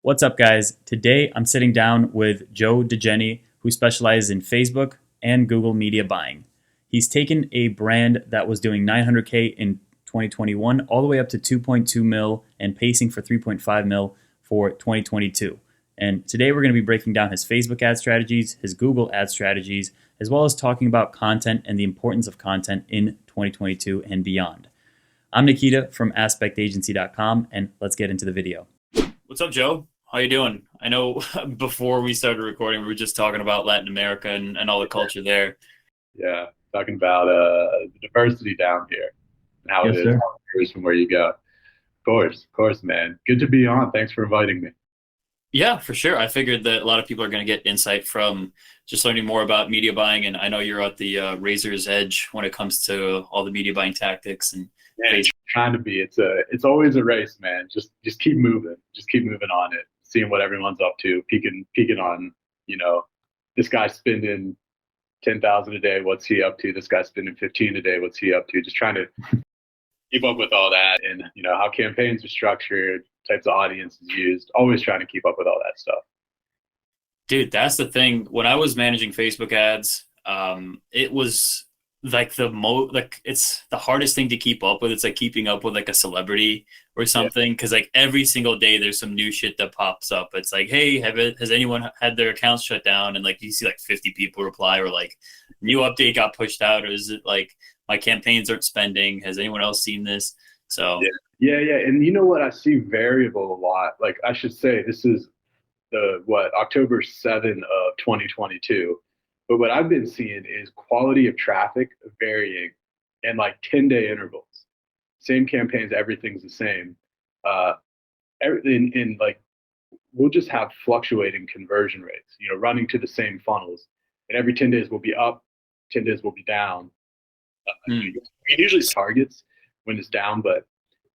What's up, guys? Today I'm sitting down with Joe Dejene, who specializes in Facebook and Google media buying. He's taken a brand that was doing 900K in 2021 all the way up to 2.2 mil and pacing for 3.5 mil for 2022. And today we're going to be breaking down his Facebook ad strategies, his Google ad strategies, as well as talking about content and the importance of content in 2022 and beyond. I'm Nikita from aspectagency.com, and let's get into the video. What's up, Joe? How you doing? I know before we started recording, we were just talking about Latin America and all the culture there. Yeah, talking about the diversity down here and how Yes, it is sir. differs from where you go. Of course, man. Good to be on. Thanks for inviting me. Yeah, for sure. I figured that a lot of people are going to get insight from just learning more about media buying, and I know you're at the razor's edge when it comes to all the media buying tactics and Man, it's trying to be. It's always a race, man. Just keep moving. Just keep moving on it. Seeing what everyone's up to. Peeking on. This guy's spending 10,000 a day. What's he up to? This guy's spending 15 a day. What's he up to? Just trying to keep up with all that, and how campaigns are structured, types of audiences used. Always trying to keep up with all that stuff. Dude, that's the thing. When I was managing Facebook ads, it was like it's the hardest thing to keep up with. It's like keeping up with like a celebrity or something, because like every single day there's some new shit that pops up. It's like, hey, has anyone had their accounts shut down? And like you see like 50 people reply, or like new update got pushed out, or is it like my campaigns aren't spending? Has anyone else seen this? So Yeah. And you know what? I see variable a lot. Like I should say, this is October 7 of 2022. But what I've been seeing is quality of traffic varying in like 10-day intervals. Same campaigns, everything's the same. In like we'll just have fluctuating conversion rates, running to the same funnels. And every 10 days will be up, 10 days will be down. We usually targets when it's down, but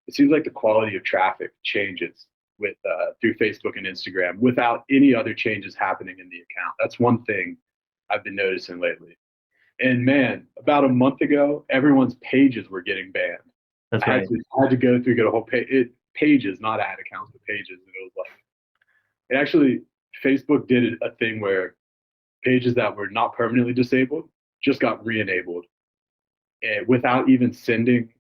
it seems like the quality of traffic changes with through Facebook and Instagram without any other changes happening in the account. That's one thing I've been noticing lately. And man, about a month ago, everyone's pages were getting banned. that's right. I had to go through, get a whole pages, not ad accounts, but pages. And it was like, it actually, Facebook did a thing where pages that were not permanently disabled just got re-enabled, and without even sending.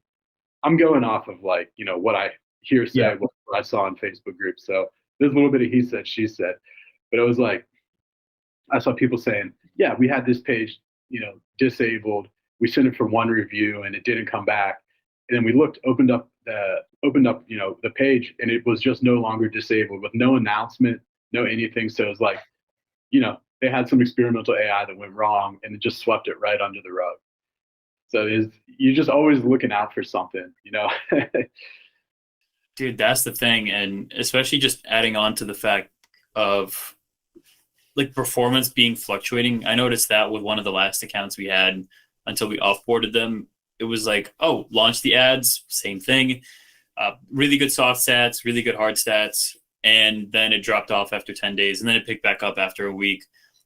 I'm going off of like, what I hear say, Yeah. what I saw in Facebook groups. So there's a little bit of he said, she said, but it was like, I saw people saying, yeah, we had this page, disabled. We sent it for one review and it didn't come back. And then we opened up, the page, and it was just no longer disabled with no announcement, no anything. So it was like, they had some experimental AI that went wrong and it just swept it right under the rug. So you're just always looking out for something. Dude, that's the thing. And especially just adding on to the fact of like performance being fluctuating. I noticed that with one of the last accounts we had until we offboarded them. It was like, oh, launch the ads, same thing. Really good soft stats, really good hard stats. And then it dropped off after 10 days. And then it picked back up after a week.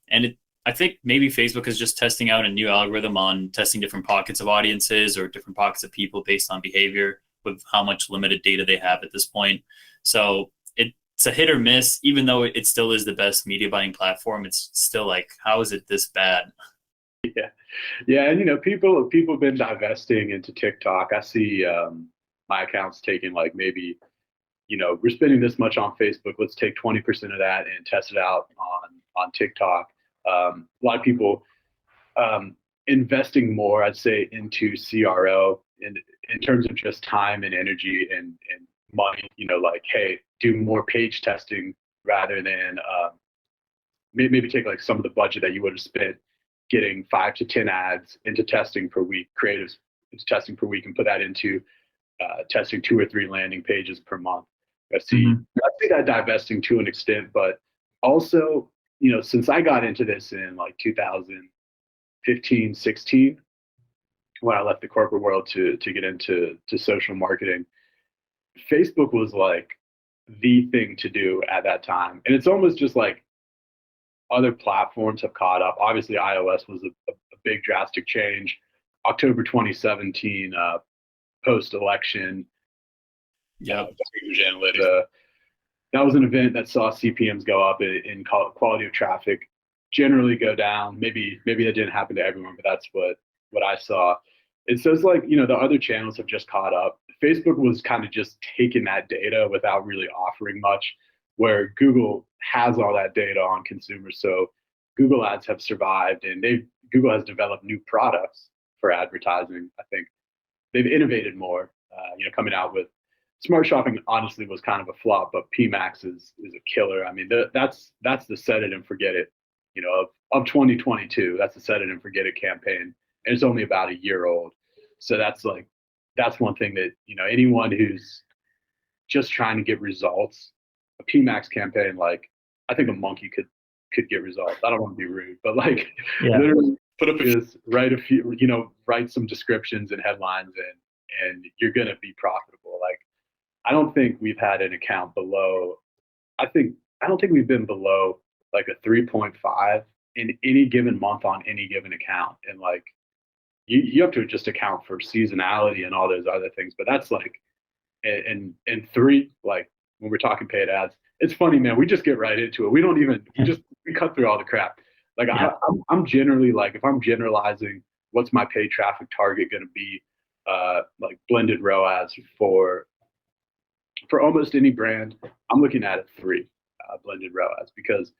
And I think maybe Facebook is just testing out a new algorithm on testing different pockets of audiences or different pockets of people based on behavior with how much limited data they have at this point. So it's a hit or miss. Even though it still is the best media buying platform, it's still like, how is it this bad? Yeah, and people have been divesting into TikTok. I see my accounts taking like maybe, we're spending this much on Facebook. Let's take 20% of that and test it out on TikTok. A lot of people investing more, I'd say, into CRO in terms of just time and energy and money. Like, hey, do more page testing rather than maybe take like some of the budget that you would have spent getting 5 to 10 ads into testing per week, creatives into testing per week, and put that into testing 2 or 3 landing pages per month. I see that divesting to an extent, but also, since I got into this in like 2015, 16, when I left the corporate world to get into social marketing, Facebook was like the thing to do at that time. And it's almost just like other platforms have caught up. Obviously, iOS was a big drastic change. October 2017, post-election, Yeah. Cambridge Analytica, that was an event that saw CPMs go up in quality of traffic generally go down. Maybe that didn't happen to everyone, but that's what I saw. It says like, the other channels have just caught up. Facebook was kind of just taking that data without really offering much, where Google has all that data on consumers. So Google ads have survived, and Google has developed new products for advertising. I think they've innovated more. Coming out with Smart Shopping, honestly was kind of a flop, but PMax is a killer. I mean, that's the set it and forget it, of 2022. That's the set it and forget it campaign, and it's only about a year old. So that's one thing that anyone who's just trying to get results, a PMax campaign, like I think a monkey could get results. I don't want to be rude, but like Yeah. literally put up just write some descriptions and headlines, and you're gonna be profitable. Like I don't think we've had an account below. I don't think we've been below like a 3.5 in any given month on any given account, and like you have to just account for seasonality and all those other things. But that's like and three, like when we're talking paid ads, it's funny, man. We just get right into it. We don't even we cut through all the crap. Like Yeah. I'm generally like, if I'm generalizing, what's my paid traffic target going to be? Like blended ROAS for almost any brand, I'm looking at a 3 blended ROAS, because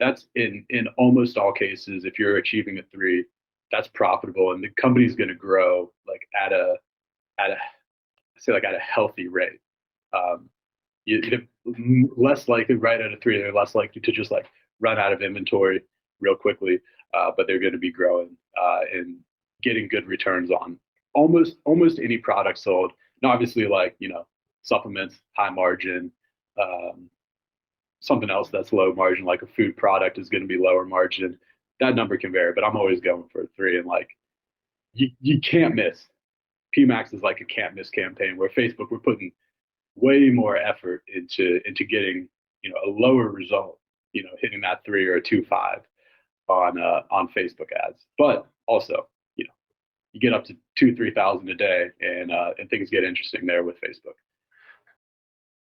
that's in almost all cases, if you're achieving a 3, that's profitable, and the company's going to grow like at a say like at a healthy rate. Um, they're less likely, right at a 3, they're less likely to just like run out of inventory real quickly, but they're going to be growing and getting good returns on almost any product sold. And obviously, like supplements, high margin. Something else that's low margin, like a food product, is going to be lower margin. That number can vary, but I'm always going for a 3. And like you can't miss. PMax is like a can't miss campaign, where Facebook, we're putting way more effort into getting a lower result, hitting that 3 or a 2.5 on Facebook ads. But also, you get up to 2,000-3,000 a day, and things get interesting there with Facebook.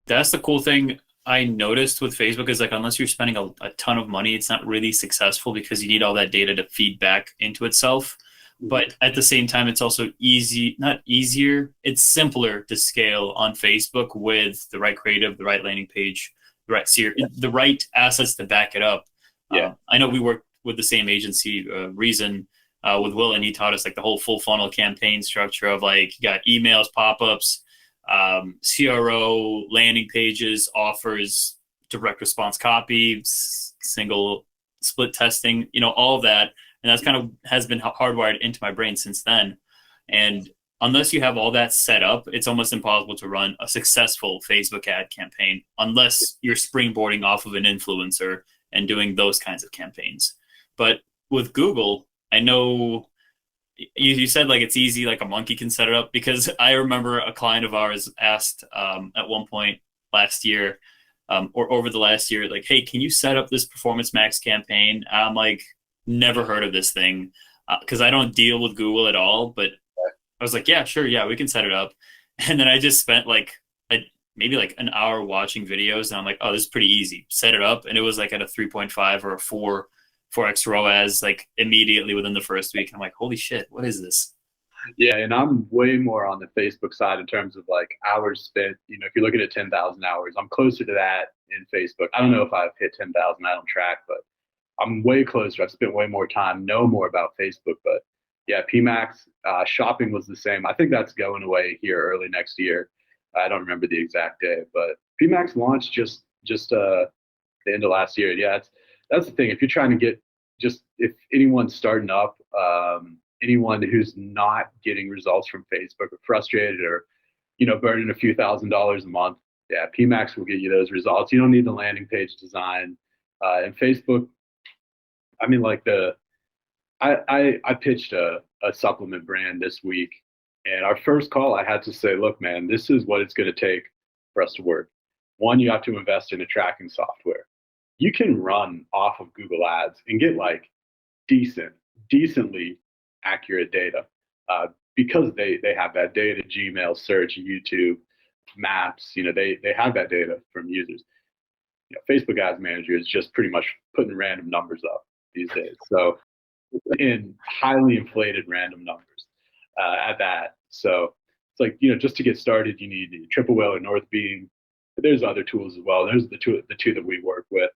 That's the cool thing I noticed with Facebook, is like, unless you're spending a ton of money, it's not really successful, because you need all that data to feed back into itself. But at the same time, it's also not easier, it's simpler to scale on Facebook with the right creative, the right landing page, the right assets to back it up. Yeah. I know we work with the same agency, Reason, with Will, and he taught us like the whole full funnel campaign structure of like, you got emails, pop-ups, CRO, landing pages, offers, direct response copy, single split testing, all of that. And that's kind of has been hardwired into my brain since then. And unless you have all that set up, it's almost impossible to run a successful Facebook ad campaign unless you're springboarding off of an influencer and doing those kinds of campaigns. But with Google, I know you said like it's easy, like a monkey can set it up, because I remember a client of ours asked at one point last year, or over the last year, like, hey, can you set up this Performance Max campaign? I'm like, never heard of this thing, because I don't deal with Google at all. But I was like, yeah, sure, yeah, we can set it up. And then I just spent like maybe like an hour watching videos, and I'm like, oh, this is pretty easy. Set it up, and it was like at a 3.5 or a 4x ROAS, like immediately within the first week. And I'm like, holy shit, what is this? Yeah, and I'm way more on the Facebook side in terms of like hours spent. If you're looking at 10,000 hours, I'm closer to that in Facebook. I don't know if I've hit 10,000. I don't track, but I'm way closer. I've spent way more time, know more about Facebook. But yeah, PMax shopping was the same. I think that's going away here early next year. I don't remember the exact day, but PMax launched just the end of last year. Yeah, that's the thing. If you're trying to get, if anyone's starting up, anyone who's not getting results from Facebook, or frustrated, or burning a few $1,000s a month, yeah, PMax will get you those results. You don't need the landing page design. And Facebook, I mean, like I pitched a supplement brand this week, and our first call, I had to say, look, man, this is what it's going to take for us to work. One, you have to invest in a tracking software. You can run off of Google Ads and get like decently accurate data, because they have that data. Gmail, search, YouTube, Maps, they have that data from users. Facebook Ads Manager is just pretty much putting random numbers up these days. So in highly inflated random numbers at that. So it's like, just to get started, you need Triple Whale or North Beam. But there's other tools as well. There's the two that we work with.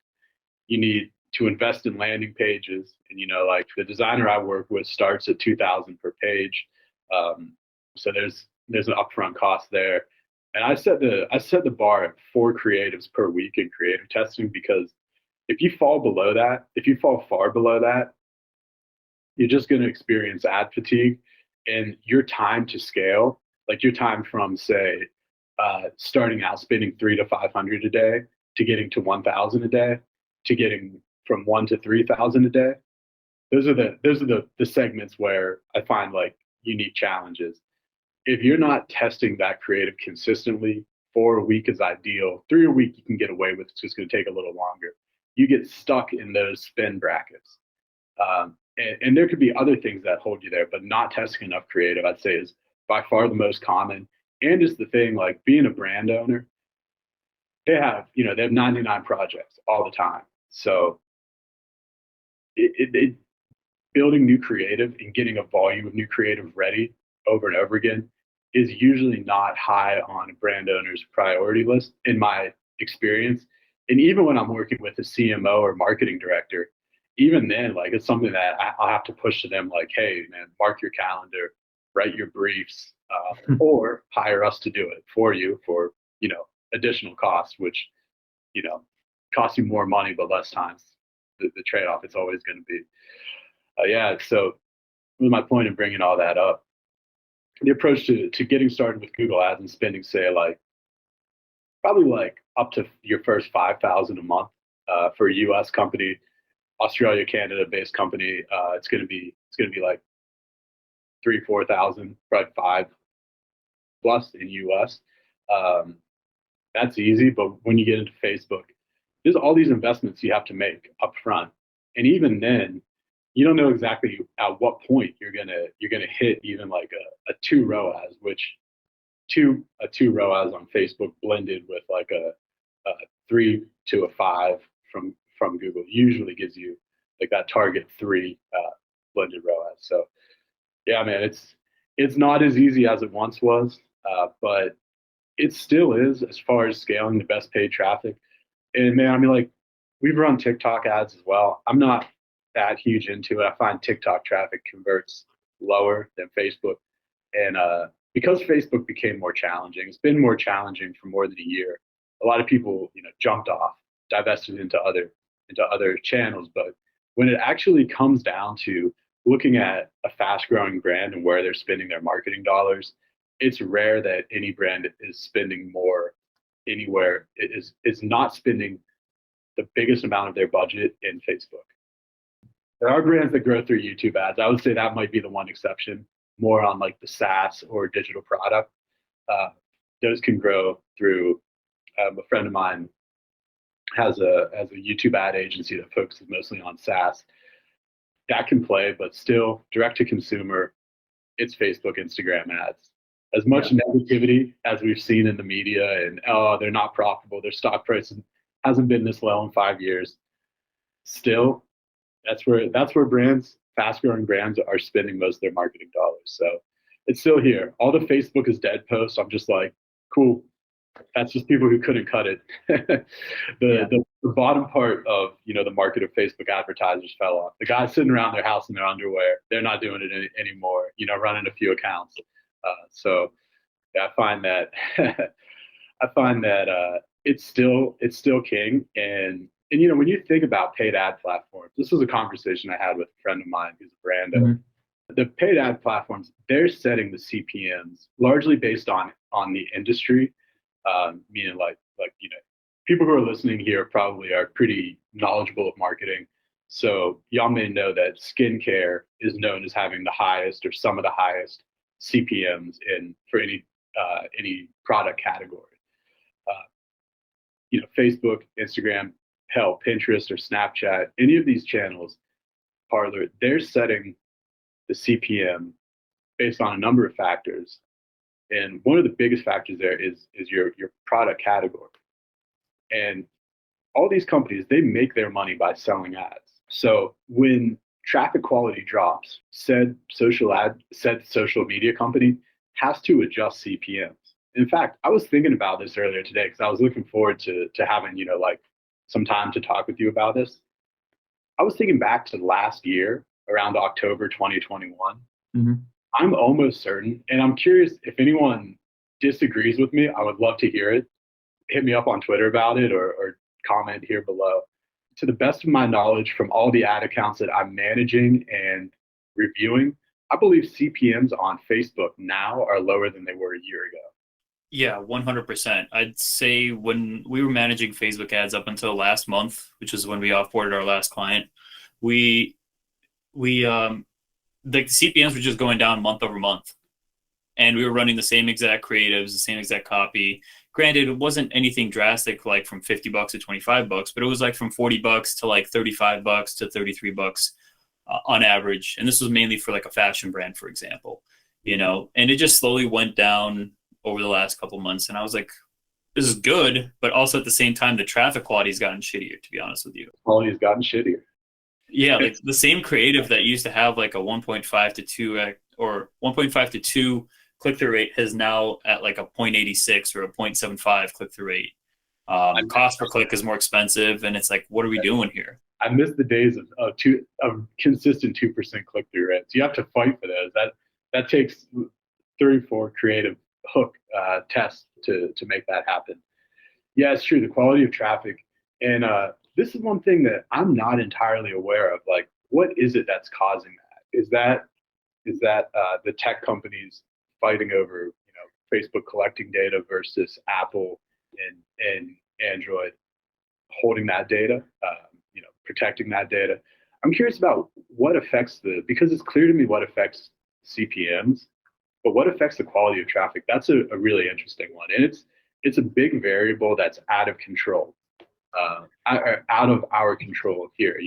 You need to invest in landing pages, and like the designer I work with starts at 2,000 per page. So there's an upfront cost there. And I set the bar at 4 creatives per week in creative testing, because if you fall far below that, you're just going to experience ad fatigue, and your time to scale, like your time from say starting out spending 300 to 500 a day to getting to 1,000 a day to getting from 1 to 3,000 a day. Those are the segments where I find like unique challenges. If you're not testing that creative consistently, 4 a week is ideal. 3 a week you can get away with. It's just going to take a little longer. You get stuck in those spend brackets. And there could be other things that hold you there, but not testing enough creative, I'd say, is by far the most common. And is the thing, like being a brand owner, they have 99 projects all the time. So building new creative and getting a volume of new creative ready over and over again is usually not high on a brand owner's priority list, in my experience. And even when I'm working with a CMO or marketing director, even then, like it's something that I'll have to push to them, like, hey, man, mark your calendar, write your briefs, or hire us to do it for you for, additional costs, which, costs you more money, but less time. The trade-off it's always going to be. Yeah, so my point in bringing all that up, the approach to getting started with Google Ads and spending, say, like probably like up to your first 5,000 a month for a U.S. company, Australia, Canada-based company, it's going to be like 3,000-4,000, probably 5 plus in U.S. That's easy, but when you get into Facebook, there's all these investments you have to make up front, and even then, you don't know exactly at what point you're gonna hit even like a 2 ROAS, which a 2 ROAS on Facebook blended with like a 3 to a 5 from Google usually gives you like that target 3 blended ROAS. So yeah, man, it's not as easy as it once was, but it still is as far as scaling the best paid traffic. And man, I mean, like we've run TikTok ads as well. I'm not that huge into it. I find TikTok traffic converts lower than Facebook, and because Facebook became more challenging, it's been more challenging for more than a year. A lot of people, jumped off, divested into other channels. But when it actually comes down to looking at a fast-growing brand and where they're spending their marketing dollars, it's rare that any brand is spending more anywhere. It is not spending the biggest amount of their budget in Facebook. There are brands that grow through YouTube ads. I would say that might be the one exception, more on like the SaaS or digital product. Those can grow through. A friend of mine has a YouTube ad agency that focuses mostly on SaaS. That can play, but still direct to consumer, it's Facebook, Instagram ads. As much negativity as we've seen in the media, and they're not profitable, their stock price hasn't been this low in 5 years. Still, that's where brands, fast-growing brands, are spending most of their marketing dollars. So it's still here. All the Facebook is dead posts, I'm just like, cool. That's just people who couldn't cut it. The bottom part of the market of Facebook advertisers fell off. The guys sitting around their house in their underwear, they're not doing it anymore. Running a few accounts. So yeah, I find that it's still king. And when you think about paid ad platforms, this was a conversation I had with a friend of mine who's a brand owner. Mm-hmm. The paid ad platforms, they're setting the CPMs largely based on the industry. Meaning like people who are listening here probably are pretty knowledgeable of marketing. So y'all may know that skincare is known as having the highest or some of the highest CPMs for any product category. Facebook, Instagram, hell, Pinterest or Snapchat, any of these channels, Parlor, they're setting the CPM based on a number of factors. And one of the biggest factors there is your product category. And all these companies, they make their money by selling ads. So when traffic quality drops, said social media company has to adjust CPMs. In fact, I was thinking about this earlier today because I was looking forward to having, like some time to talk with you about this. I was thinking back to last year around October 2021. Mm-hmm. I'm almost certain, and I'm curious if anyone disagrees with me, I would love to hear it. Hit me up on Twitter about it or comment here below. To the best of my knowledge, from all the ad accounts that I'm managing and reviewing, I believe CPMs on Facebook now are lower than they were a year ago. Yeah, 100%. I'd say when we were managing Facebook ads up until last month, which is when we offboarded our last client, we the CPMs were just going down month over month, and we were running the same exact creatives, the same exact copy. Granted, it wasn't anything drastic like from $50 to $25, but it was like from $40 to like $35 to $33 on average. And this was mainly for like a fashion brand, for example, and it just slowly went down over the last couple months. And I was like, this is good, but also at the same time, the traffic quality has gotten shittier, to be honest with you. Quality has gotten shittier. Yeah, like the same creative that used to have like a 1.5 to 2 or 1.5 to 2 click-through rate has now at like a 0.86 or a 0.75 click-through rate. Cost per click is more expensive, and it's like, what are we doing here? I miss the days of consistent 2% click-through rates. You have to fight for those. That takes 34 creative hook tests to make that happen. Yeah, it's true. The quality of traffic, and this is one thing that I'm not entirely aware of. Like, what is it that's causing that? Is that the tech companies fighting over, Facebook collecting data versus Apple and Android holding that data, protecting that data? I'm curious about what affects because it's clear to me what affects CPMs, but what affects the quality of traffic? That's a really interesting one, and it's a big variable that's out of control, out of our control here.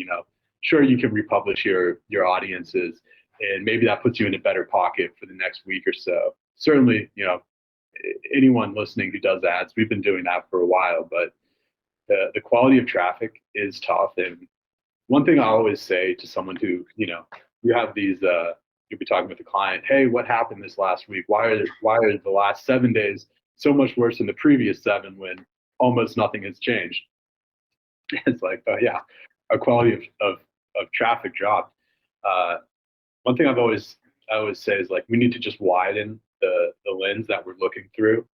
Sure, you can republish your audiences, and maybe that puts you in a better pocket for the next week or so. Certainly, anyone listening who does ads, we've been doing that for a while, but the quality of traffic is tough. And one thing I always say to someone who, you have these, you'll be talking with a client, hey, what happened this last week? Why are the last 7 days so much worse than the previous 7 when almost nothing has changed? It's like, oh yeah, our quality of traffic dropped. One thing I always say is, like, we need to just widen the lens that we're looking through.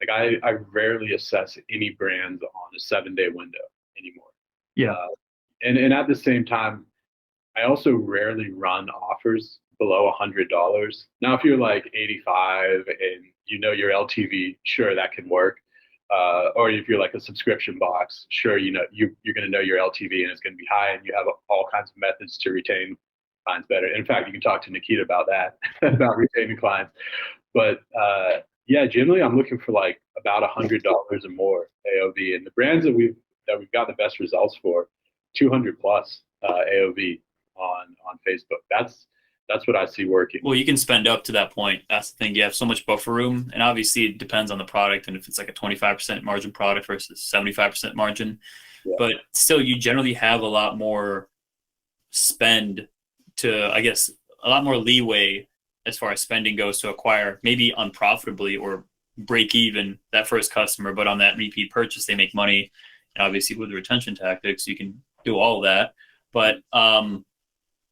Like, I rarely assess any brands on a 7-day window anymore. Yeah. And at the same time, I also rarely run offers below $100. Now, if you're like 85 and your LTV, sure, that can work. Or if you're like a subscription box, sure, you're going to know your LTV and it's going to be high, and you have all kinds of methods to retain clients better. In fact, you can talk to Nikita about that, about retaining clients. But yeah, generally I'm looking for like about $100 or more AOV, and the brands that we've got the best results for, 200 plus AOV on Facebook. That's what I see working. Well, you can spend up to that point. That's the thing. You have so much buffer room, and obviously it depends on the product, and if it's like a 25% margin product versus 75% margin. Yeah. But still, you generally have a lot more spend to, I guess, a lot more leeway as far as spending goes to acquire, maybe unprofitably or break even that first customer, but on that repeat purchase, they make money. And obviously with the retention tactics, you can do all of that. But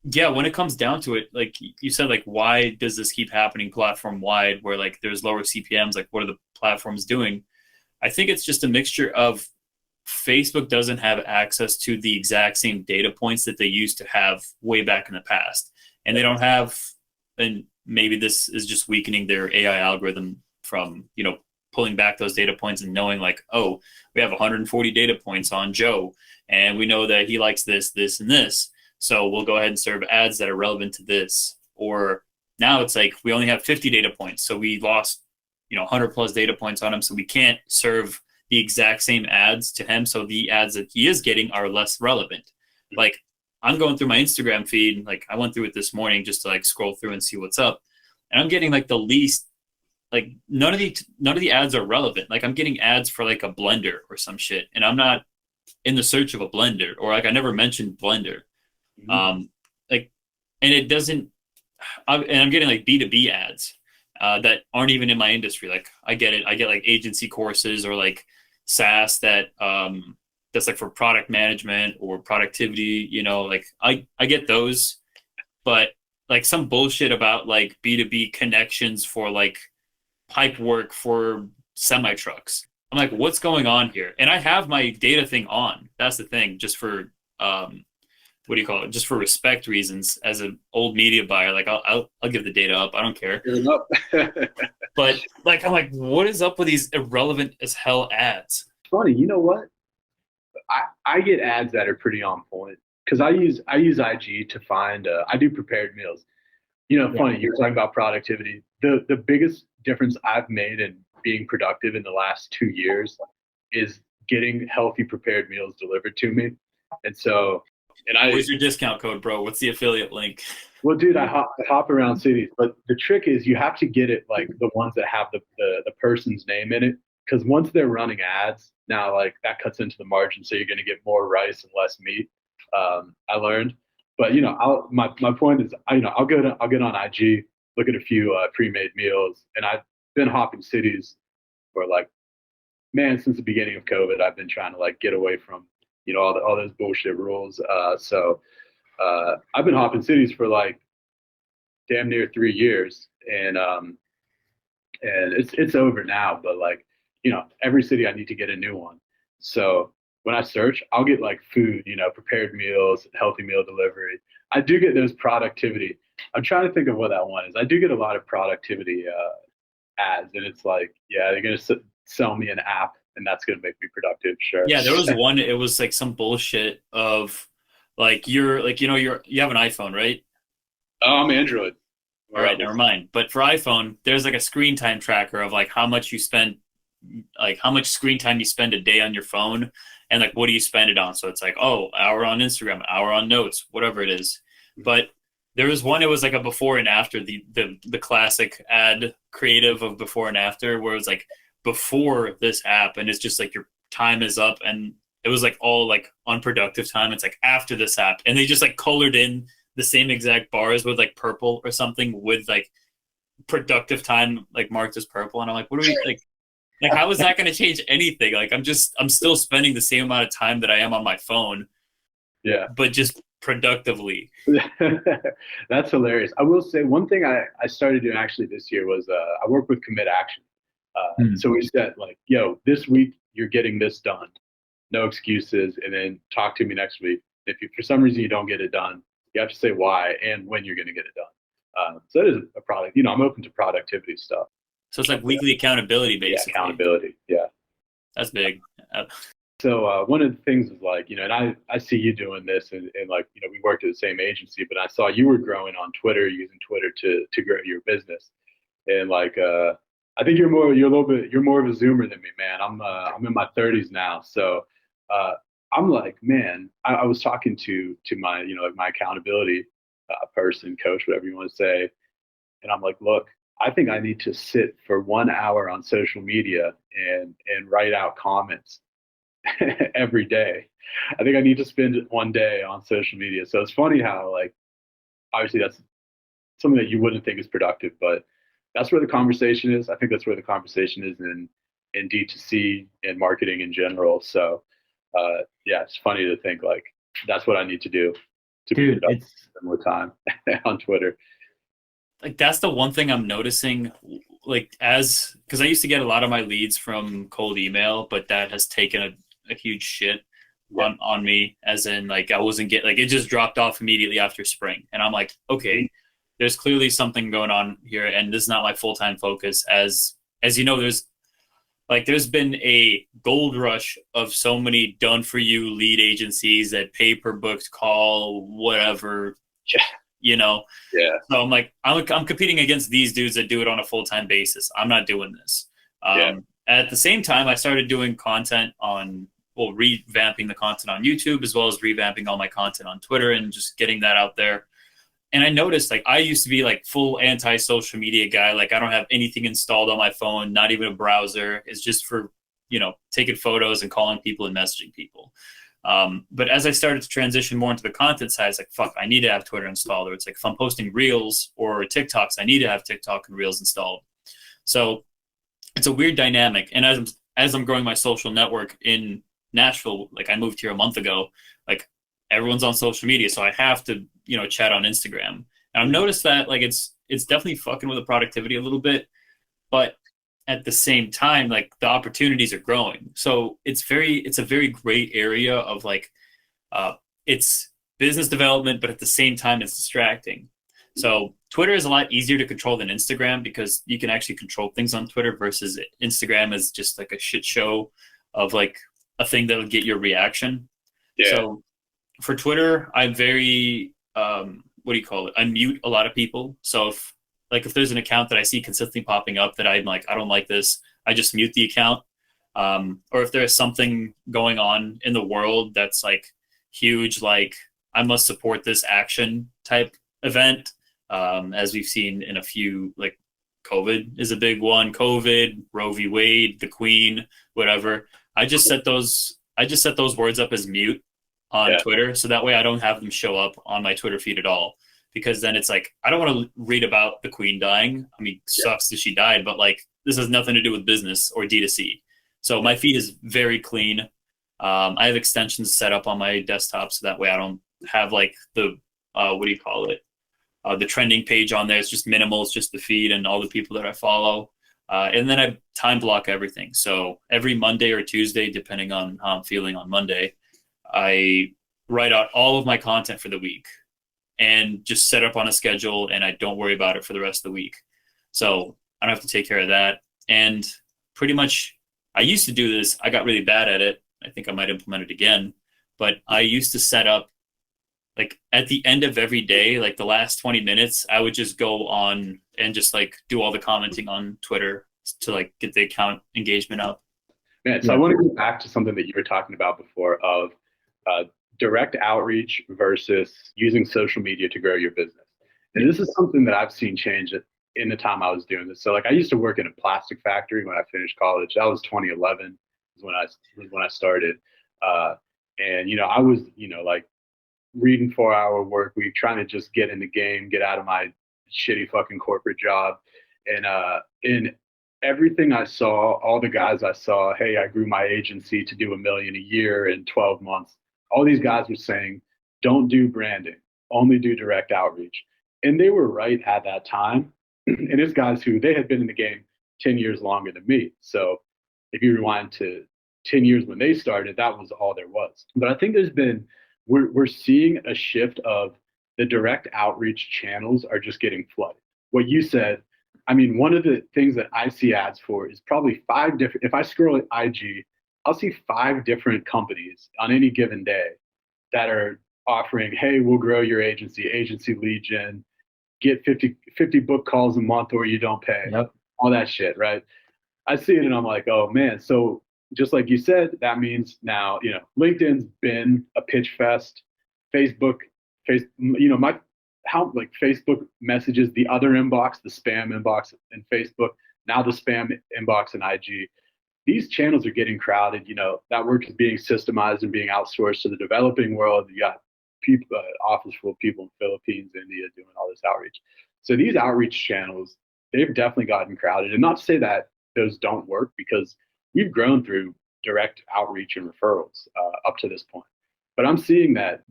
yeah, when it comes down to it, like you said, like, why does this keep happening platform wide where like there's lower CPMs? Like, what are the platforms doing? I think it's just a mixture of Facebook doesn't have access to the exact same data points that they used to have way back in the past. And they don't have, and maybe this is just weakening their AI algorithm from, pulling back those data points and knowing like, oh, we have 140 data points on Joe, and we know that he likes this, this, and this. So we'll go ahead and serve ads that are relevant to this. Or now it's like we only have 50 data points. So we lost, 100 plus data points on him. So we can't serve the exact same ads to him. So the ads that he is getting are less relevant. Like, I'm going through my Instagram feed. Like, I went through it this morning just to like scroll through and see what's up. And I'm getting like the least, like none of the ads are relevant. Like, I'm getting ads for like a blender or some shit. And I'm not in the search of a blender, or like I never mentioned blender. Mhm. Like, and it doesn't, and I'm getting like B2B ads that aren't even in my industry. Like I get it. I get like agency courses or like SaaS that's like for product management or productivity, like I get those, but like some bullshit about like B2B connections for like pipe work for semi trucks. I'm like, what's going on here? And I have my data thing on. That's the thing, just for what do you call it? Just for respect reasons. As an old media buyer, like I'll give the data up. I don't care. But like I'm like, what is up with these irrelevant as hell ads? Funny, you know what? I get ads that are pretty on point because I use IG to find I do prepared meals. Yeah. Funny, you're talking about productivity. The biggest difference I've made in being productive in the last 2 years is getting healthy prepared meals delivered to me. And so, and Where's your discount code, bro? What's the affiliate link? well, dude, I hop around cities, but the trick is you have to get it like the ones that have the person's name in it. Because once they're running ads, now like that cuts into the margin, so you're going to get more rice and less meat. I learned, but my point is, I'll get on IG, look at a few pre-made meals, and I've been hopping cities for like, man, since the beginning of COVID. I've been trying to like get away from all those bullshit rules. So I've been hopping cities for like damn near 3 years, and it's over now. But like, every city I need to get a new one. So when I search, I'll get like food, prepared meals, healthy meal delivery. I do get those productivity. I'm trying to think of what that one is. I do get a lot of productivity ads, and it's like, yeah, they're gonna sell me an app, and that's gonna make me productive. Sure. Yeah, there was one. It was like some bullshit of like you're like you have an iPhone, right? Oh, I'm Android. All right, never mind. But for iPhone, there's like a screen time tracker of like how much you spend, like how much screen time you spend a day on your phone, and like what do you spend it on. So it's like, oh, hour on Instagram, hour on notes, whatever it is. But there was one. It was like a before and after, the classic ad creative of before and after, where it was like before this app, and it's just like your time is up, and it was like all like unproductive time. It's like after this app, and they just like colored in the same exact bars with like purple or something with like productive time like marked as purple. And I'm like, what are we like how is that going to change anything? Like I'm still spending the same amount of time that I am on my phone, Yeah. but just productively. That's hilarious. I will say one thing I started doing actually this year was I work with Commit Action. So we said like, yo, this week you're getting this done, no excuses, and then talk to me next week. If for some reason you don't get it done, you have to say why and when you're going to get it done. So that is a product. I'm open to productivity stuff. So it's like weekly accountability, basically. Yeah, accountability. Yeah. That's big. So one of the things is like, and I see you doing this, and like, we worked at the same agency, but I saw you were growing on Twitter, using Twitter to grow your business. And like, I think you're more of a Zoomer than me, man. I'm in my 30s now. So, I'm like, man, I was talking to my, like my accountability person, coach, whatever you want to say. And I'm like, look, I think I need to sit for 1 hour on social media and write out comments every day. I think I need to spend one day on social media. So it's funny how like, obviously that's something that you wouldn't think is productive, but that's where the conversation is. I think that's where the conversation is in D2C and marketing in general. So yeah, it's funny to think like that's what I need to do to be productive more time on Twitter. Like that's the one thing I'm noticing, like because I used to get a lot of my leads from cold email, but that has taken a huge shit on me, as in like I wasn't like it just dropped off immediately after spring, and I'm like, okay, there's clearly something going on here, and this is not my full-time focus. As there's been a gold rush of so many done for you lead agencies that pay per booked call, whatever. Yeah. So I'm like, I'm competing against these dudes that do it on a full-time basis. I'm not doing this. At the same time, I started doing content revamping the content on YouTube, as well as revamping all my content on Twitter and just getting that out there. And I noticed, like, I used to be like full anti-social media guy. Like, I don't have anything installed on my phone, not even a browser. It's just for, taking photos and calling people and messaging people. But as I started to transition more into the content side, it's like, fuck, I need to have Twitter installed. Or it's like, if I'm posting Reels or TikToks, I need to have TikTok and Reels installed. So it's a weird dynamic. And as I'm growing my social network in Nashville, like I moved here a month ago, like everyone's on social media, so I have to, chat on Instagram. And I've noticed that like it's definitely fucking with the productivity a little bit, but at the same time, like the opportunities are growing. So it's a very great area of like it's business development, but at the same time it's distracting. So Twitter is a lot easier to control than Instagram because you can actually control things on Twitter versus Instagram is just like a shit show of like a thing that'll get your reaction. Yeah. So for Twitter, I'm very what do you call it? I mute a lot of people. So if there's an account that I see consistently popping up that I'm like, I don't like this, I just mute the account. Or if there's something going on in the world that's like huge, like I must support this action type event, as we've seen in a few, like COVID is a big one. COVID, Roe v. Wade, the Queen, whatever. I just set those words up as mute on Twitter, so that way I don't have them show up on my Twitter feed at all. Because then it's like, I don't want to read about the Queen dying. I mean, sucks that she died, but like this has nothing to do with business or D2C. So my feed is very clean. I have extensions set up on my desktop so that way I don't have like the what do you call it? The trending page on there. It's just minimal. It's just the feed and all the people that I follow. And then I time block everything. So every Monday or Tuesday, depending on how I'm feeling on Monday, I write out all of my content for the week and just set up on a schedule, and I don't worry about it for the rest of the week. So I don't have to take care of that. And pretty much I used to do this. I got really bad at it. I think I might implement it again. But I used to set up, like at the end of every day, like the last 20 minutes, I would just go on and just like do all the commenting on Twitter to like get the account engagement up. Man, so I want to go back to something that you were talking about before of direct outreach versus using social media to grow your business. And this is something that I've seen change in the time I was doing this. So like I used to work in a plastic factory when I finished college. That was 2011 was when I started. And I was, like reading 4-hour work week, trying to just get in the game, get out of my shitty fucking corporate job. And in everything I saw, all the guys I saw, hey, I grew my agency to do $1 million a year in 12 months. All these guys were saying, don't do branding, only do direct outreach. And they were right at that time. And it's guys who they had been in the game 10 years longer than me. So if you rewind to 10 years when they started, that was all there was. But I think we're seeing a shift of the direct outreach channels are just getting flooded. What you said, I mean, one of the things that I see ads for is probably 5 different, if I scroll at IG, I'll see 5 different companies on any given day that are offering, hey, we'll grow your agency lead gen, get 50 book calls a month or you don't pay, all that shit, right? I see it and I'm like, oh man. So just like you said, that means now, LinkedIn's been a pitch fest. Facebook, Facebook messages, the other inbox, the spam inbox in Facebook, now the spam inbox in IG. These channels are getting crowded. That work is being systemized and being outsourced to the developing world. You got people, office full of people in Philippines, India doing all this outreach. So these outreach channels, they've definitely gotten crowded. And not to say that those don't work, because we've grown through direct outreach and referrals up to this point. But I'm seeing that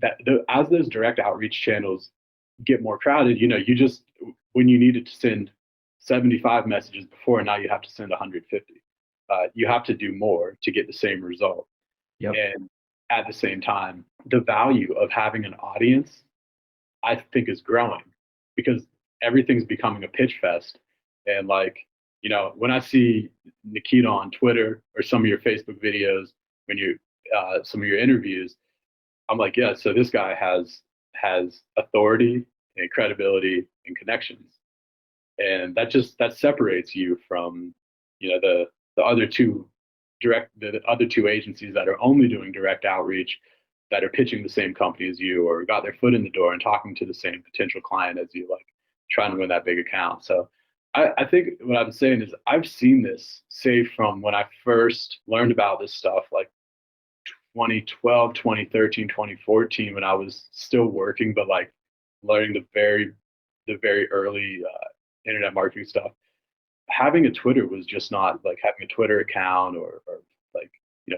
as those direct outreach channels get more crowded, you just, when you needed to send 75 messages before, now you have to send 150. You have to do more to get the same result. And at the same time, the value of having an audience, I think, is growing because everything's becoming a pitch fest. And like, when I see Nikita on Twitter or some of your Facebook videos, when you some of your interviews, I'm like, yeah, so this guy has authority and credibility and connections. And that separates you from, the other two agencies that are only doing direct outreach, that are pitching the same company as you or got their foot in the door and talking to the same potential client as you, like trying to win that big account. So I think what I'm saying is I've seen this, say, from when I first learned about this stuff, like 2012, 2013, 2014, when I was still working, but like learning the very early internet marketing stuff. Having a Twitter was just not like having a Twitter account, or like,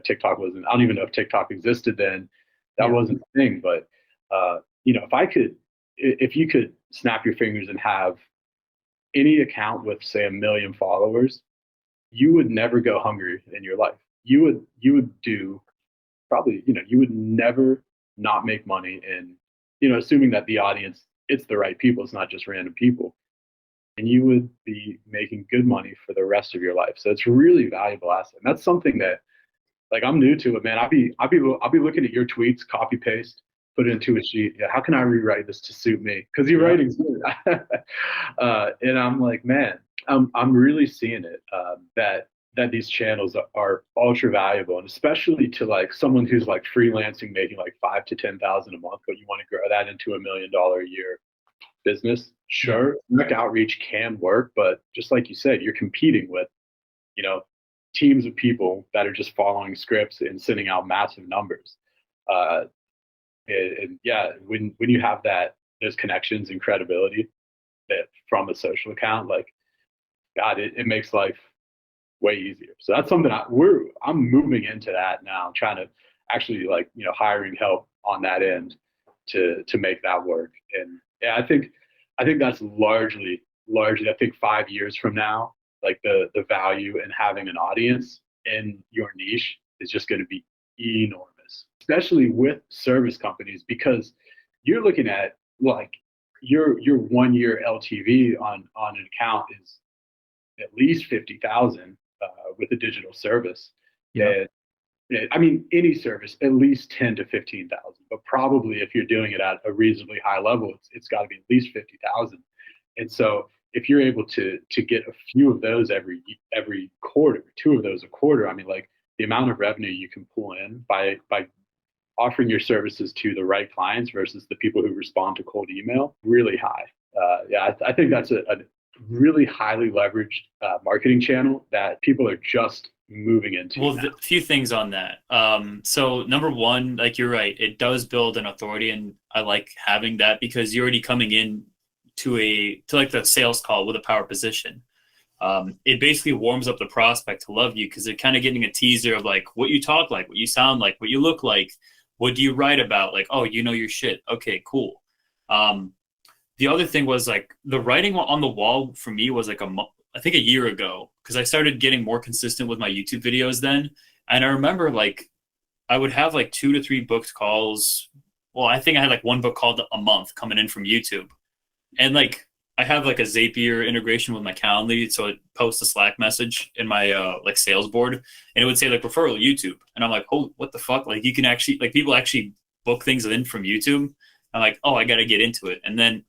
TikTok wasn't. I don't even know if TikTok existed then. That Yeah. wasn't a thing. But if you could snap your fingers and have any account with, say, 1 million followers, you would never go hungry in your life. You would do probably, you would never not make money. And assuming that the audience, it's the right people, it's not just random people, and you would be making good money for the rest of your life. So it's a really valuable asset. And that's something that, like, I'm new to it, man. I'll be looking at your tweets, copy paste, put it into a sheet. Yeah, how can I rewrite this to suit me? Because your Yeah. writing's good. And I'm like, man, I'm really seeing it, that these channels are ultra valuable, and especially to like someone who's like freelancing, making like 5 to 10 thousand a month, but you want to grow that into $1 million a year business. Yeah. Sure, direct outreach can work, but just like you said, you're competing with, you know, teams of people that are just following scripts and sending out massive numbers. Uh, and yeah, when you have those connections and credibility that from a social account, like, God, it makes life way easier. So that's something I'm moving into that now, trying to actually, like, hiring help on that end to make that work. And yeah, I think that's largely, I think 5 years from now, like the value in having an audience in your niche is just going to be enormous, especially with service companies, because you're looking at, like, your 1 year LTV on an account is at least 50,000 with a digital service. Yeah. And I mean, any service, at least 10 to 15,000, but probably if you're doing it at a reasonably high level, it's got to be at least 50,000. And so if you're able to get a few of those every quarter, two of those a quarter, I mean, like, the amount of revenue you can pull in by offering your services to the right clients versus the people who respond to cold email, really high. Yeah, I think that's a really highly leveraged marketing channel that people are just moving into Well, now. a few things on that. So number one, like you're right, it does build an authority, and I like having that because you're already coming in to like the sales call with a power position. It basically warms up the prospect to love you because they're kind of getting a teaser of like what you talk like, what you sound like, what you look like, what do you write about? Like, oh, you know your shit. Okay, cool. Um, the other thing was like the writing on the wall for me was like I think a year ago because I started getting more consistent with my YouTube videos then, and I remember like I would have like 2 to 3 booked calls. Well, I think I had like one book called a month coming in from YouTube, and like I have like a Zapier integration with my Calendly, so it posts a Slack message in my like sales board, and it would say like referral YouTube, and I'm like, oh, what the fuck? Like you can actually like people actually book things in from YouTube. I'm like, oh, I got to get into it, and then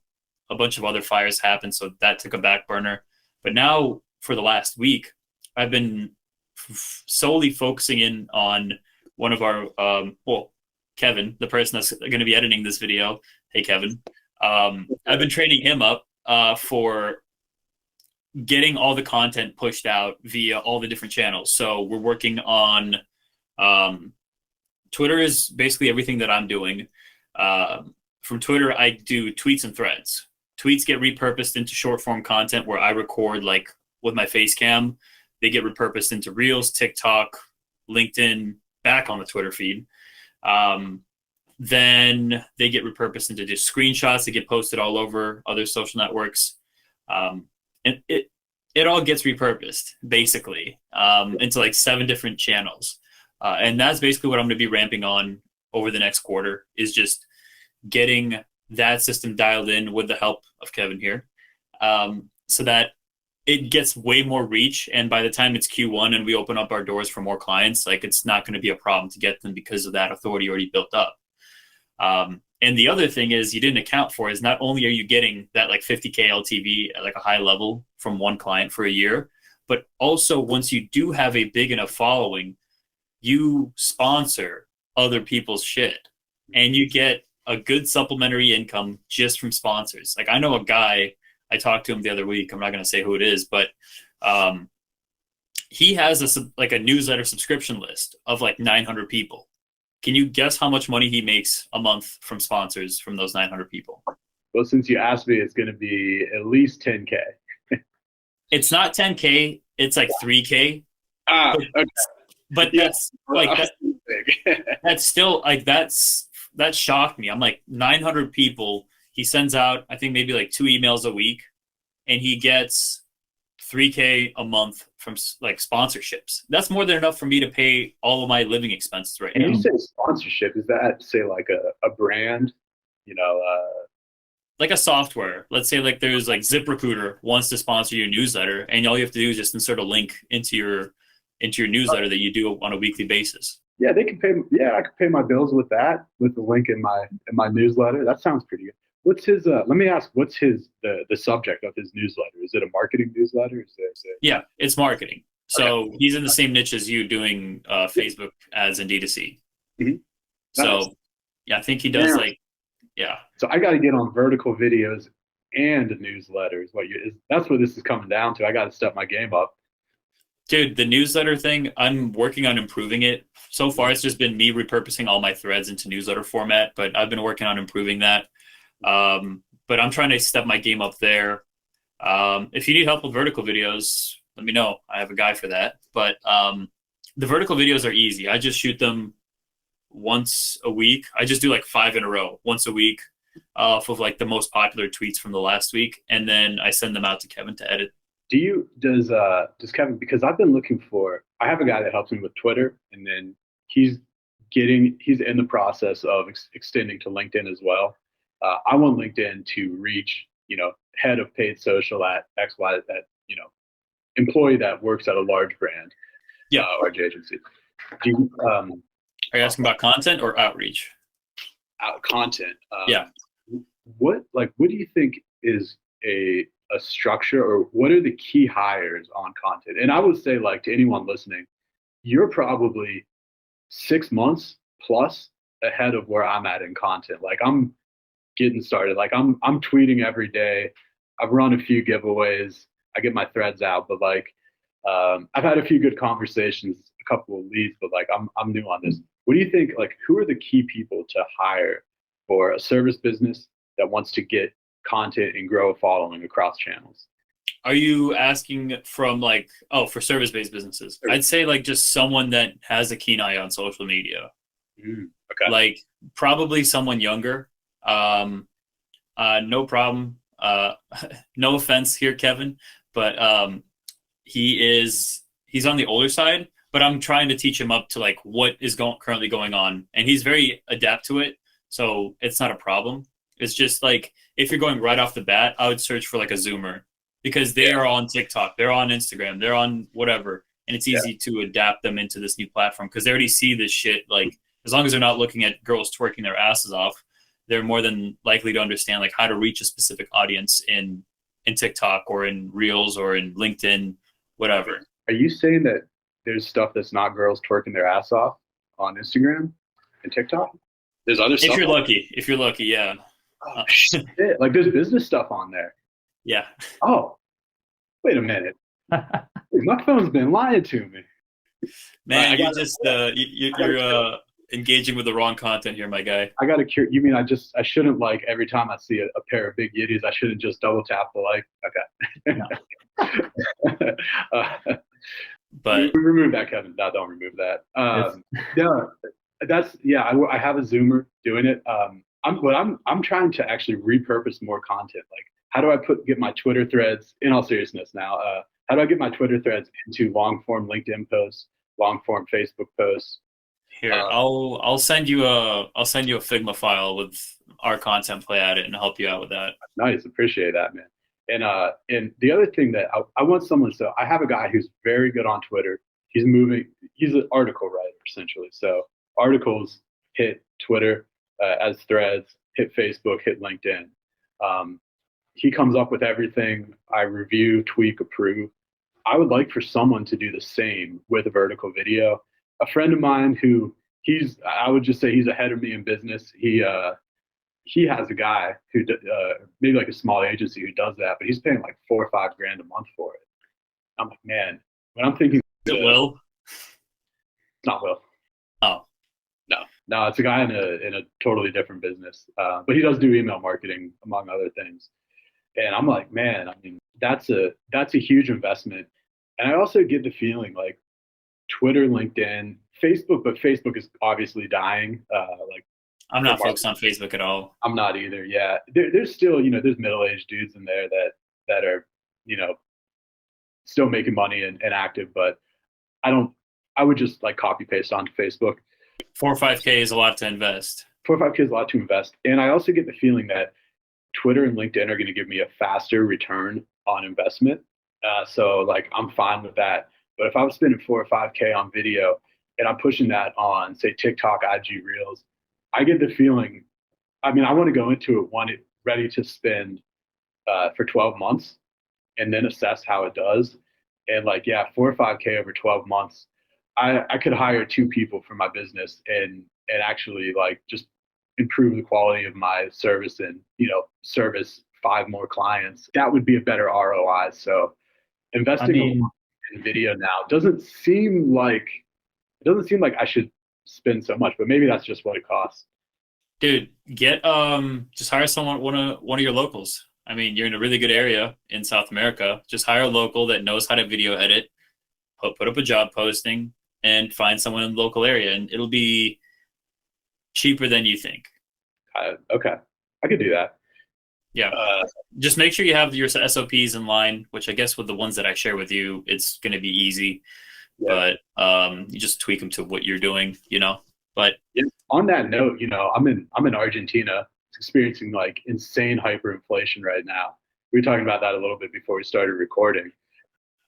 a bunch of other fires happened, so that took a back burner. But now for the last week, I've been solely focusing in on one of our well, Kevin, the person that's going to be editing this video. Hey, Kevin. I've been training him up for getting all the content pushed out via all the different channels. So we're working on Twitter is basically everything that I'm doing. From Twitter, I do tweets and threads. Tweets get repurposed into short form content where I record like with my face cam. They get repurposed into Reels, TikTok, LinkedIn, back on the Twitter feed. Then they get repurposed into just screenshots that get posted all over other social networks. And it all gets repurposed basically into like 7 different channels. And that's basically what I'm going to be ramping on over the next quarter is just getting that system dialed in with the help of Kevin here, so that it gets way more reach. And by the time it's Q1 and we open up our doors for more clients, like it's not going to be a problem to get them because of that authority already built up. And the other thing is you didn't account for is not only are you getting that like 50K LTV at like a high level from one client for a year, but also once you do have a big enough following, you sponsor other people's shit and you get a good supplementary income just from sponsors. Like I know a guy I talked to him the other week. I'm not going to say who it is, but he has a newsletter subscription list of like 900 people. Can you guess how much money he makes a month from sponsors from those 900 people? Well, since you asked me, it's going to be at least 10K. It's not 10K. It's like 3K. Okay. But that's like that's still like that shocked me. I'm like 900 people. He sends out I think maybe like 2 emails a week, and he gets 3K a month from like sponsorships. That's more than enough for me to pay all of my living expenses right now. And you say sponsorship, is that say like a brand? You know, like a software. Let's say like there's like ZipRecruiter wants to sponsor your newsletter, and all you have to do is just insert a link into your newsletter that you do on a weekly basis. Yeah, they can pay. Yeah, I could pay my bills with that, with the link in my newsletter. That sounds pretty good. What's his? Let me ask. What's his the subject of his newsletter? Is it a marketing newsletter? Yeah, it's marketing. So okay. He's in the same niche as you, doing Facebook ads and D2C. Mm-hmm. So yeah, I think he does yeah. So I got to get on vertical videos and newsletters. That's what this is coming down to. I got to step my game up. Dude, the newsletter thing, I'm working on improving it. So far, it's just been me repurposing all my threads into newsletter format, but I've been working on improving that. But I'm trying to step my game up there. If you need help with vertical videos, let me know. I have a guy for that. But the vertical videos are easy. I just shoot them once a week. I just do like 5 in a row, once a week, off of like the most popular tweets from the last week, and then I send them out to Kevin to edit. Does Kevin, because I've been looking for, I have a guy that helps me with Twitter, and then he's in the process of extending to LinkedIn as well. I want LinkedIn to reach, head of paid social at XY, that, employee that works at a large brand, large agency. Are you asking about content or outreach? Content. Yeah. What do you think is a structure, or what are the key hires on content? And I would say, like, to anyone listening, you're probably 6 months plus ahead of where I'm at in content. Like, I'm getting started. Like, I'm tweeting every day. I've run a few giveaways. I get my threads out, but like, I've had a few good conversations, a couple of leads, but like, I'm new on this. What do you think? Like, who are the key people to hire for a service business that wants to get content and grow a following across channels? Are you asking from like, for service-based businesses? I'd say like just someone that has a keen eye on social media. Okay. Like probably someone younger. No problem. No offense here, Kevin, but he's on the older side, but I'm trying to teach him up to like what is currently going on, and he's very adept to it. So it's not a problem. It's just like, if you're going right off the bat, I would search for like a Zoomer, because they are on TikTok, they're on Instagram, they're on whatever. And it's easy to adapt them into this new platform because they already see this shit. Like, as long as they're not looking at girls twerking their asses off, they're more than likely to understand like how to reach a specific audience in TikTok or in Reels or in LinkedIn, whatever. Are you saying that there's stuff that's not girls twerking their ass off on Instagram and TikTok? There's other stuff. If you're lucky, yeah. Oh, shit. Like, there's business stuff on there. Yeah. Oh, wait a minute. My phone's been lying to me. Man, you're engaging with the wrong content here, my guy. I got to cure. You mean I shouldn't, like, every time I see a pair of big yitties, I shouldn't just double tap the like? Okay. But we remove that, Kevin. No, don't remove that. I have a Zoomer doing it. I'm trying to actually repurpose more content. Like, how do I get my Twitter threads, in all seriousness now, how do I get my Twitter threads into long form LinkedIn posts, long form Facebook posts? Here, I'll send you a Figma file with our content play at it and help you out with that. Nice, appreciate that, man. And the other thing that I want someone, so I have a guy who's very good on Twitter. He's an article writer essentially. So articles hit Twitter as threads, hit Facebook, hit LinkedIn. He comes up with everything. I review, tweak, approve. I would like for someone to do the same with a vertical video. A friend of mine who I would just say he's ahead of me in business. He he has a guy who maybe like a small agency who does that, but he's paying like 4 or 5 grand a month for it. I'm like, man, when I'm thinking, Is it Will? it's not Will. Oh, No, no, it's a guy in a totally different business, but he does do email marketing among other things. And I'm like, man, I mean, that's a huge investment. And I also get the feeling like Twitter, LinkedIn, Facebook, but Facebook is obviously dying. Like I'm for not marketing, focused on Facebook at all. I'm not either. Yeah, there's still there's middle-aged dudes in there that are you know still making money and active, but I don't. I would just like copy paste onto Facebook. 4 or 5K is a lot to invest. 4 or 5K is a lot to invest, and I also get the feeling that Twitter and LinkedIn are going to give me a faster return on investment. So like I'm fine with that. But if I was spending 4 or 5K on video and I'm pushing that on say TikTok, IG Reels, I get the feeling. I mean, I want to go into it one ready to spend for 12 months and then assess how it does. And like, yeah, 4 or 5K over 12 months, I could hire 2 people for my business and actually like just improve the quality of my service and service 5 more clients. That would be a better ROI. So I investing mean, in video now doesn't seem like I should spend so much, but maybe that's just what it costs. Dude, get just hire someone one of your locals. I mean, you're in a really good area in South America. Just hire a local that knows how to video edit, put up a job posting, and find someone in the local area, and it'll be cheaper than you think. Okay, I could do that. Yeah. Uh, Just make sure you have your SOPs in line, which I guess with the ones that I share with you, it's going to be easy. yeah. But you just tweak them to what you're doing, you know. But Yeah. On that note, I'm in Argentina, experiencing like insane hyperinflation right now. We were talking about that a little bit before we started recording.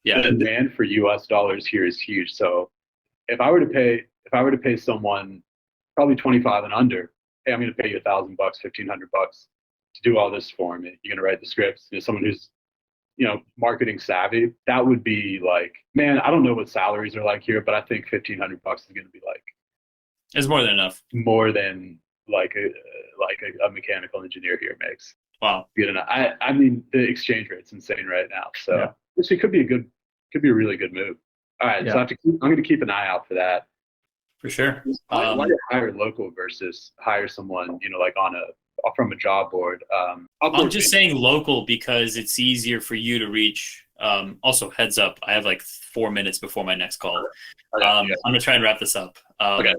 The yeah, demand for US dollars here is huge. So if I were to pay someone probably 25 and under, hey, I'm going to pay you $1,000, $1,500 to do all this for me. You're going to write the scripts. Someone who's marketing savvy. That would be like, man, I don't know what salaries are like here, but I think $1,500 is going to be like it's more than enough. more than like a mechanical engineer here makes. Wow. Good enough. I mean the exchange rate's insane right now, so Yeah. this could be a really good move. All right, Yeah. so I'm going to keep an eye out for that. For sure. Why do you hire local versus hire someone like from a job board? I'm just saying local because it's easier for you to reach. Also, heads up, I have like 4 minutes before my next call. Okay, I'm going to try and wrap this up. okay.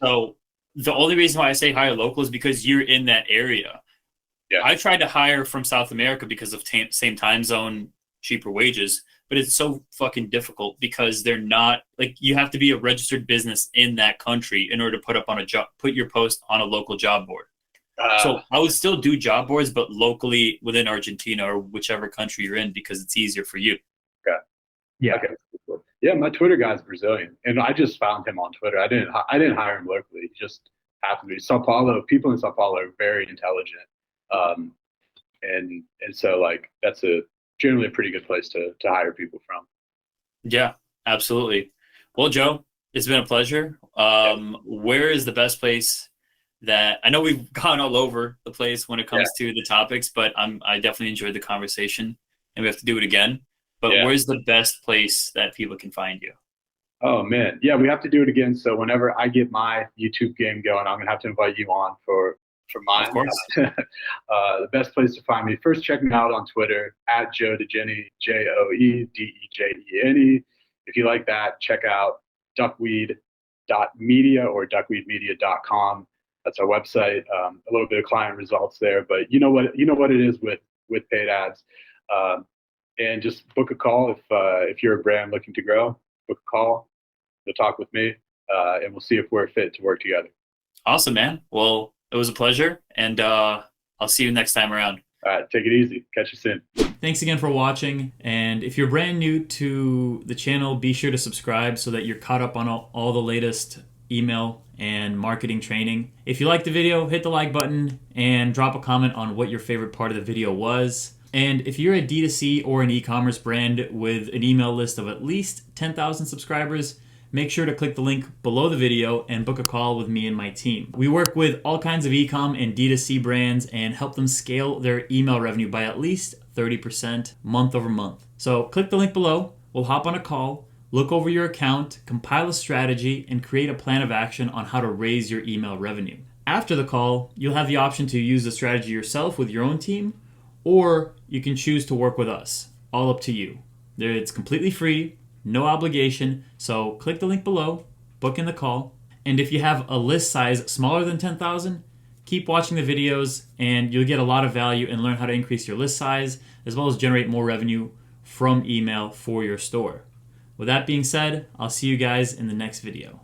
So the only reason why I say hire local is because you're in that area. Yeah. I tried to hire from South America because of same time zone, cheaper wages, but it's so fucking difficult because they're not like you have to be a registered business in that country in order to put your post on a local job board. So I would still do job boards, but locally within Argentina or whichever country you're in because it's easier for you. yeah. Okay. Cool. Yeah, my Twitter guy's Brazilian, and I just found him on Twitter. I didn't hire him locally. He just happened to be Sao Paulo. People in Sao Paulo are very intelligent, and so like that's generally a pretty good place to hire people from. Yeah, absolutely. Well, Joe, it's been a pleasure. Where is the best place that I know we've gone all over the place when it comes to the topics, but I definitely enjoyed the conversation and we have to do it again. But where's the best place that people can find you? Oh man, yeah, we have to do it again. So whenever I get my YouTube game going, I'm gonna have to invite you on for mine. Of course. The best place to find me, first check me out on Twitter at Joe Dejene, JoeDejene. If you like that, check out duckweed.media or duckweedmedia.com. That's our website. A little bit of client results there, but you know what it is with paid ads. And just book a call if you're a brand looking to grow. Book a call, you'll talk with me, and we'll see if we're fit to work together. Awesome, man. Well, it was a pleasure, and I'll see you next time around. All right, take it easy. Catch you soon. Thanks again for watching, and if you're brand new to the channel, be sure to subscribe so that you're caught up on all the latest email and marketing training. If you liked the video, hit the like button and drop a comment on what your favorite part of the video was. And if you're a D2C or an e-commerce brand with an email list of at least 10,000 subscribers, make sure to click the link below the video and book a call with me and my team. We work with all kinds of e-com and D2C brands and help them scale their email revenue by at least 30% month over month. So click the link below, we'll hop on a call, look over your account, compile a strategy, and create a plan of action on how to raise your email revenue. After the call, you'll have the option to use the strategy yourself with your own team, or you can choose to work with us. All up to you. It's completely free, no obligation, so click the link below, book in the call, and if you have a list size smaller than 10,000, keep watching the videos and you'll get a lot of value and learn how to increase your list size as well as generate more revenue from email for your store. With that being said, I'll see you guys in the next video.